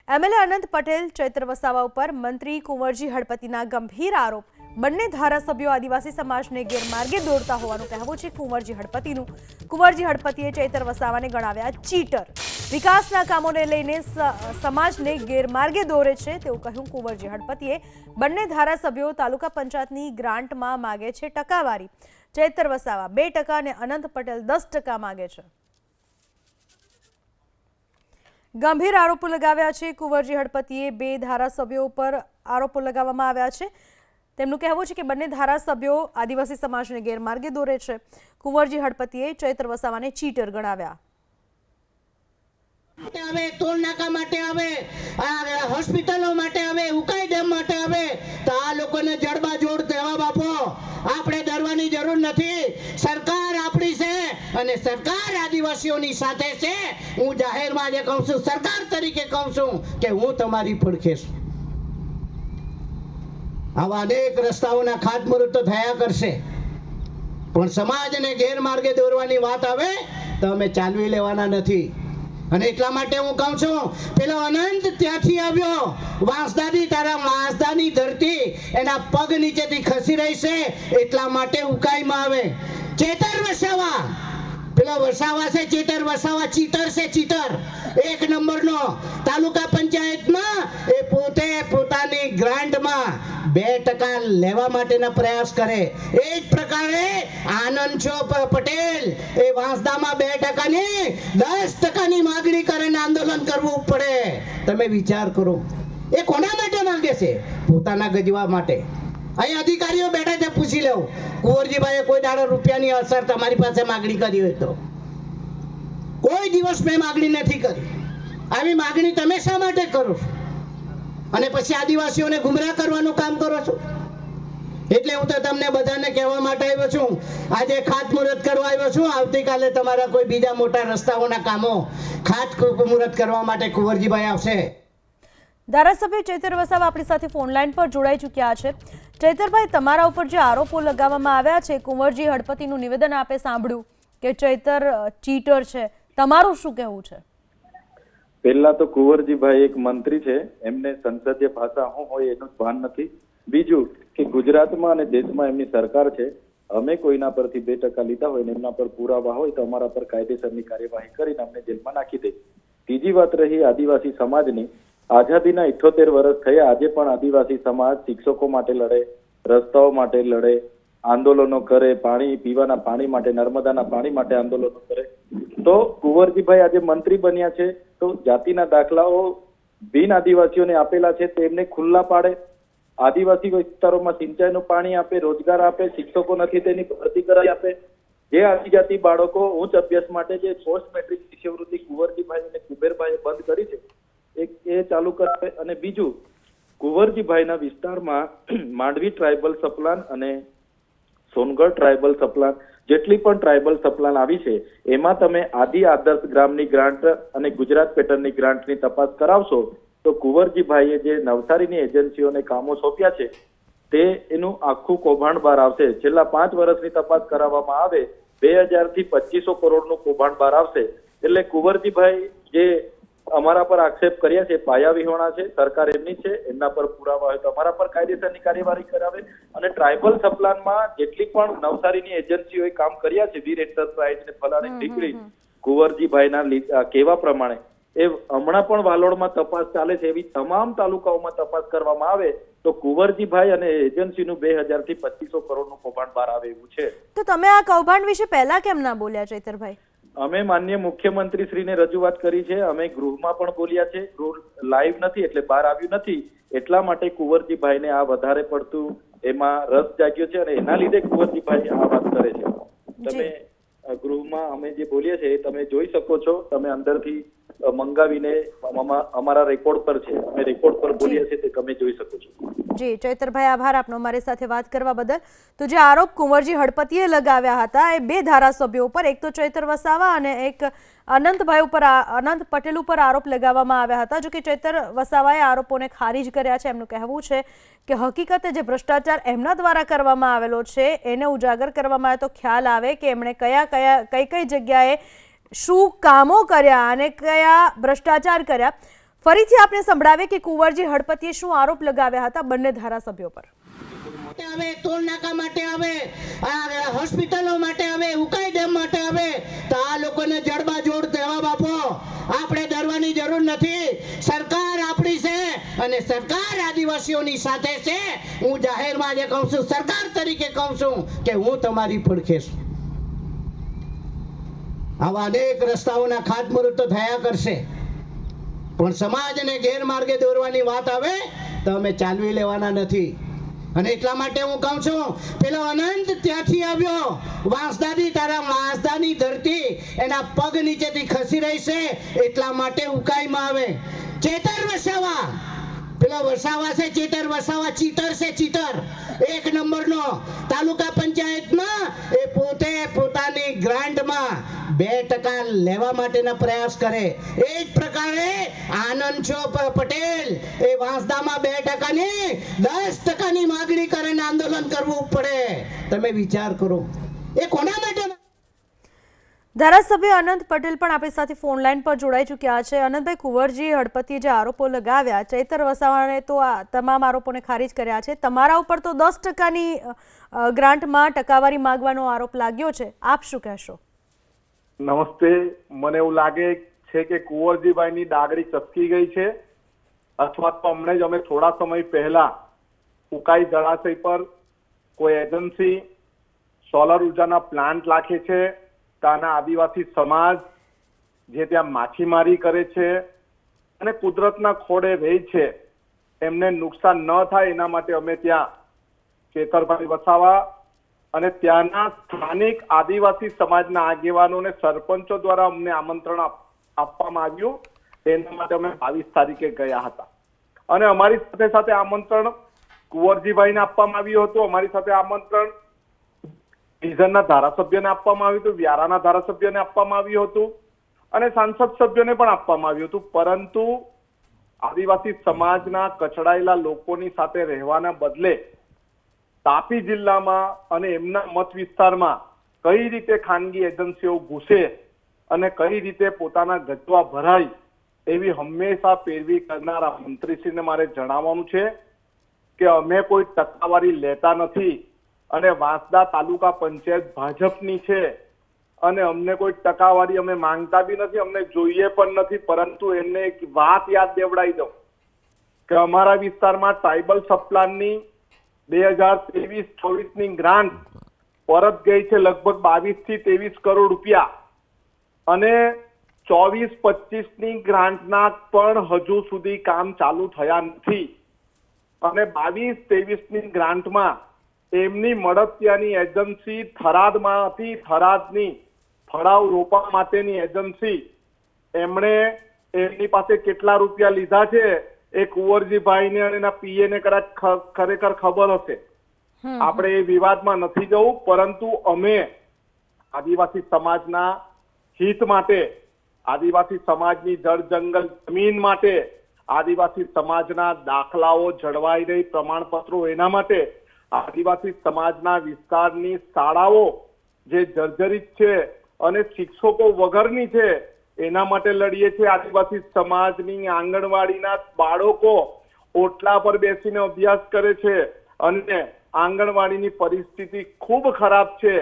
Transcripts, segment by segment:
MLA અનંત પટેલ ચૈત્ર વસાવા ઉપર મંત્રી કુંવરજી હળપતિના ગંભીર આરોપ। બંને ધારાસભ્યો આદિવાસી સમાજને ગેરમાર્ગે દોરતા હોવાનું કહેવું છે કુંવરજી હળપતિનું। કુંવરજી હળપતિએ ચૈત્ર વસાવાને ગણાવ્યા ચીટર। વિકાસના કામોને લઈને સમાજને ગેરમાર્ગે દોરે છે તેવું કહ્યું કુંવરજી હળપતિએ। બંને ધારાસભ્યો તાલુકા પંચાયતની ગ્રાન્ટમાં માગે છે ટકાવારી। ચૈત્ર વસાવા 2% અને અનંત પટેલ 10% માગે છે। ગંભીર આરોપો લગાવ્યા છે કુંવરજી હળપતિએ। 2 ધારાસભ્યો પર આરોપો લગાવવામાં આવ્યા છે। તેમનું કહેવું છે કે બંને ધારાસભ્યો આદિવાસી સમાજને ગેરમાર્ગે દોરે છે। કુંવરજી હળપતિએ ચૈત્ર વસાવાને ચીટર ગણાવ્યા। टोल नाका माटे आवे, होस्पिटलों माटे आवे, उकाई डेम माटे आवे तो आ लोकोने जड़बा जोड़ जवाब आपो। आपणे डरवानी जरूर नथी। सरकार आपणी छे अने सरकार आदिवासीओनी साथे छे। हूँ जाहेरमां जे कहूं छुं, सरकार तरीके कहूं छुं के हूँ तमारी પડખે છું। आवा अनेक रस्ताओना खातमुहूर्त तो थया करशे पण समाजने गैरमार्गे दौरवानी वात आवे तो अमे चालवी लेवाना नथी। અને એટલા માટે હું કહું છું, પેલો અનંત ત્યાંથી આવ્યો, વાંસદાની તારા વાંસદાની ધરતી એના પગ નીચેથી ખસી રહી છે એટલા માટે ઉકાઈમાં આવે। ચેતર વસાવા, પેલો વસાવા છે ચેતર વસાવા ચીટર છે, ચીટર 1 નંબરનો। તાલુકા પંચાયતમાં એ પોતે પોતાની ગ્રાન્ટમાં 2% લેવા માટેના પ્રયાસ કરે। એ જ પ્રકારે આનંદ પટેલ એ વાંસદામાં 2% ની 10%ની માગણી કરીને આંદોલન કરવું પડે। તમે વિચાર કરો, એ કોના માટે માંગે છે? પોતાના ગજવા માટે। અહીં અધિકારીઓ બેઠા છે, પૂછી લેવું કુંવરજીભાઈએ કોઈ દાડો રૂપિયાની અસર તમારી પાસે માગણી કરી હોય તો? કોઈ દિવસ મેં માગણી નથી કરી। આવી માગણી તમે શા માટે કરો છો? અને પછી આદિવાસીઓને ગુમરાહ કરવાનું કામ કરો છો। એટલે હું તો તમને બધાને કહેવા માટે આવ્યો છું, આજે ખાતમુહૂર્ત કરવા આવ્યો છું। આવતીકાલે તમારા કોઈ બીજા મોટા રસ્તાઓના કામો ખાતમુહૂર્ત કરવા માટે કુંવરજીભાઈ આવશે। ધારાસભ્ય ચૈતર વસાવા આપણી સાથે ફોન લાઈન પર જોડાઈ ચૂક્યા છે। ચૈતરભાઈ, તમારા ઉપર જે આરોપો લગાવવામાં આવ્યા છે, કુંવરજી હળપતિનું નિવેદન આપે સાંભળ્યું કે ચૈતર ચીટર છે, તમારું શું કહેવું છે? પહેલા તો કુંવરજીભાઈ એક મંત્રી છે, એમને સંસદીય ભાષા શું હોય એનું ભાન નથી। બીજું કે ગુજરાતમાં અને દેશમાં એમની સરકાર છે, અમે કોઈના પરથી 2% લીધા હોય ને એમના પર પુરાવા હોય તો અમારા પર કાયદેસરની કાર્યવાહી કરીને અમને જેલમાં નાખી દે। ત્રીજી વાત રહી આદિવાસી સમાજની, આઝાદીના 78 વર્ષ થયા, આજે પણ આદિવાસી સમાજ શિક્ષકો માટે લડે, રસ્તાઓ માટે લડે, આંદોલનો કરે, પાણી પીવાના પાણી માટે, નર્મદાના પાણી માટે આંદોલનો કરે। તો કુંવરજીભાઈ આજે મંત્રી બન્યા છે તો જાતિના દાખલાઓ બિન આદિવાસીઓને આપેલા છે તો એમને ખુલ્લા પાડે। આદિવાસી વિસ્તારોમાં સિંચાઈનું પાણી આપે, રોજગાર આપે, શિક્ષકો નથી તેની ભરતી કરાવી આપે। જે આદિજાતિ બાળકો ઉચ્ચ અભ્યાસ માટે જે પોસ્ટ મેટ્રિક શિષ્યવૃત્તિ કુંવરજીભાઈ અને કુબેરભાઈએ બંધ કરી છે એ ચાલુ કરે। અને બીજું, કુંવરજીભાઈના વિસ્તારમાં માંડવી ટ્રાઇબલ સપ્લાન અને સોનગઢ ટ્રાઇબલ સપ્લાન જેટલી પણ ટ્રાઇબલ સપ્લાન આવી છે એમાં તમે આદિ આદર્શ ગ્રામની ગ્રાન્ટ અને ગુજરાત પેટર્નની ગ્રાન્ટની તપાસ કરાવશો તો કુંવરજીભાઈએ જે નવસારીની એજન્સીઓને કામો સોંપ્યા છે તે એનું આખું કૌભાંડ બહાર આવશે। છેલ્લા 5 વર્ષની તપાસ કરાવવામાં આવે 2000 થી 2500 કરોડનું કૌભાંડ બહાર આવશે। એટલે કુંવરજીભાઈ જે અમારા પર આક્ષેપ કર્યા છે પાયા વિહોણા છે। સરકાર એમની છે, એમના પર પુરાવા હોય તો અમારા પર કાયદેસરની કાર્યવાહી કરાવે। અને ટ્રાઇબલ સપ્લાનમાં જેટલી પણ નવસારીની એજન્સીઓએ કામ કર્યા છે, વીર એન્ટરપ્રાઇઝ ને ફલાણી ડીકરી, કુંવરજીભાઈના કહેવા પ્રમાણે એ હમણાં પણ વાલોડમાં તપાસ ચાલે છે, એવી તમામ તાલુકાઓમાં તપાસ કરવામાં આવે તો કુંવરજીભાઈ અને એજન્સીનું 2000 થી 2500 કરોડનું કૌભાંડ બહાર આવે એવું છે। તો તમે આ કૌભાંડ વિશે પહેલા કેમ ના બોલ્યા ચૈતરભાઈ? અમે માનનીય મુખ્યમંત્રી શ્રીને રજૂઆત કરી છે, અમે ગૃહમાં પણ બોલ્યા છે, ગૃહ લાઈવ નથી એટલે બહાર આવ્યું નથી, એટલા માટે કુંવરજીભાઈને આ વધારે પડતું એમાં રસ જાગ્યો છે અને એના લીધે કુંવરજીભાઈ આ વાત કરે છે। તમે ગૃહમાં અમે જે બોલીએ છીએ તમે જોઈ શકો છો, તમે અંદરથી મંગાવીને અમારા રેકોર્ડ પર છે, અમે રેકોર્ડ પર બોલીએ છીએ તે તમે જોઈ શકો છો। જી ચૈતરભાઈ, આભાર આપનો અમારી સાથે વાત કરવા બદલ। તો જે આરોપ કુંવરજી હળપતિએ લગાવ્યા હતા એ 2 ધારાસભ્યો ઉપર, એક તો ચૈતર વસાવા અને એક અનંત પટેલ ઉપર આરોપ લગાવવામાં આવ્યા હતા। જો કે ચૈતર વસાવાએ આરોપોને ખારીજ કર્યા છે। એમનું કહેવું છે કે હકીકતે જે ભ્રષ્ટાચાર એમના દ્વારા કરવામાં આવેલો છે એને ઉજાગર કરવામાં આવે તો ખ્યાલ આવે કે એમણે કઈ જગ્યાએ શું કામો કર્યા અને કયા ભ્રષ્ટાચાર કર્યા। ફરીથી આપને સંભળાવે કે કુંવરજી હળપતિએ શું આરોપ લગાવ્યા હતા બંને ધારાસભ્યો પર. આવે ટોલ નાકા માટે આવે, આ હોસ્પિટલો માટે આવે, ઉકાઈ ડેમ માટે આવે, તો આ લોકોને જડબાજોડ જવાબ આપો. આપણે ડરવાની જરૂર નથી. સરકાર આપણી છે અને સરકાર આદિવાસીઓની સાથે છે. હું જાહેરમાં જે કહું છું, સરકાર તરીકે કહું છું કે હું તમારી પડખે છું. આવા અનેક રસ્તાઓના ખાતમુહૂર્ત તો થયા કરશે, પણ સમાજને ગેરમાર્ગે દોરવાની વાત આવે તો અમે ચાલવી લેવાના નથી. અને એટલા માટે હું કહું છું, પેલો અનંત ત્યાંથી આવ્યો, વાંસદાની, તારા વાંસદાની ધરતી એના પગ નીચેથી ખસી રહી છે, એટલા માટે ઉકાઈમાં આવે. ચેતર વસાવા, પેલો વસાવા છે, ચેતર વસાવા ચીટર છે, ચીટર એક નંબરનો. તાલુકા પંચાયતમાં એ પોતે પોતાની ગ્રાન્ટમાં 2% લેવા માટેના પ્રયાસ કરે. એ જ પ્રકારે આનંદ છો પટેલ એ વાંસદામાં 2%ની 10%ની માગણી કરે ને આંદોલન કરવું પડે. તમે વિચાર કરો, એ કોના માટે? ધારાસભ્ય અનંત પટેલ પણ આપણી સાથે ફોન લાઈન પર જોડાઈ ચૂક્યા છે. અનંતભાઈ, કુંવરજી હળપતિએ જે આરોપો લગાવ્યા, ચૈતર વસાવાને તો આ તમામ આરોપોને ખારીજ કર્યા છે. તમારા ઉપર તો 10%ની ગ્રાન્ટમાં ટકાવારી માંગવાનો આરોપ લાગ્યો છે. આપ શું કહેશો? નમસ્તે. મને એવું લાગે છે કે કુંવરજીભાઈની ડાગડી ચસકી ગઈ છે, અથવા તો હમણે જ અમે થોડા સમય પહેલા ઉકાઈ જળાશય પર કોઈ એજન્સી સોલર ઉર્જાના પ્લાન્ટ રાખે છે, ત્યાંના આદિવાસી સમાજ જે ત્યાં માછીમારી કરે છે અને કુદરતના ખોળે રહે છે, એમને નુકસાન ન થાય એના માટે અમે ત્યાં ચેતરભાઈ વસાવા અને ત્યાંના સ્થાનિક આદિવાસી સમાજના આગેવાનોને સરપંચો દ્વારા અમને આમંત્રણ આપવામાં આવ્યું. એના માટે અમે 22 તારીખે ગયા હતા અને અમારી સાથે સાથે આમંત્રણ કુંવરજીભાઈને આપવામાં આવ્યું હતું. અમારી સાથે આમંત્રણ ડિવિઝનના ધારાસભ્યને આપવામાં આવ્યું હતું, વ્યારાના ધારાસભ્યને આપવામાં આવ્યું હતું અને સાંસદ સભ્યોને પણ આપવામાં આવ્યું હતું. પરંતુ આદિવાસી સમાજના કચડાયેલા લોકોની સાથે રહેવાના બદલે તાપી જિલ્લામાં અને એમના મત વિસ્તારમાં કઈ રીતે ખાનગી એજન્સીઓ ઘૂસે અને કઈ રીતે પોતાના ગજવા ભરાય, એવી હંમેશા પેરવી કરનારા મંત્રીશ્રીને મારે જણાવવાનું છે કે અમે કોઈ ટકાવારી લેતા નથી અને વાંસદા તાલુકા પંચાયત ભાજપની છે અને અમને કોઈ ટકાવારી અમે માંગતા બી નથી, અમને જોઈએ પણ નથી. પરંતુ એમને એક વાત યાદ દેવડાવી દઉં કે અમારા વિસ્તારમાં ટ્રાઇબલ સબપ્લાનની 2023-24ની ગ્રાન્ટ પરત ગઈ છે લગભગ 22 થી 23 કરોડ રૂપિયા અને 24-25ની ગ્રાન્ટના પણ હજુ સુધી કામ ચાલુ થયા નથી. અને 22-23ની ગ્રાન્ટમાં એમની મળતિયાની એજન્સી થરાદમાં હતી. થરાદની ફળાવ રોપા માટેની એજન્સી, એમણે એમની પાસે કેટલા રૂપિયા લીધા છે એ કુંવરજીભાઈને અને એના પીએને કદાચ ખરેખર ખબર હશે. આપણે એ વિવાદમાં નથી જવું, પરંતુ અમે આદિવાસી સમાજના હિત માટે, આદિવાસી સમાજની જળ જંગલ જમીન માટે, આદિવાસી સમાજના દાખલાઓ જળવાઈ રહી, પ્રમાણપત્રો એના માટે, આદિવાસી સમાજના વિસ્તારની શાળાઓ જે જર્જરિત છે અને શિક્ષકો વગરની છે એના માટે લડીએ છીએ. આદિવાસી સમાજની આંગણવાડીના બાળકો ઓટલા પર બેસીને અભ્યાસ કરે છે અને આંગણવાડીની પરિસ્થિતિ ખૂબ ખરાબ છે.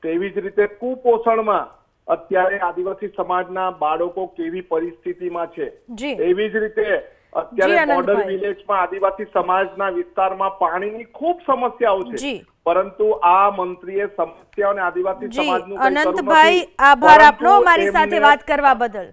તેવી જ રીતે કુપોષણમાં અત્યારે આદિવાસી સમાજના બાળકો કેવી પરિસ્થિતિમાં છે, એવી જ રીતે અત્યારે બોર્ડર વિલેજમાં આદિવાસી સમાજના વિસ્તારમાં પાણીની ખૂબ સમસ્યાઓ છે. પરંતુ આ મંત્રીએ સમસ્યાઓને આદિવાસી સમાજનું અનંતભાઈ, આભાર આપનો અમારી સાથે વાત કરવા બદલ.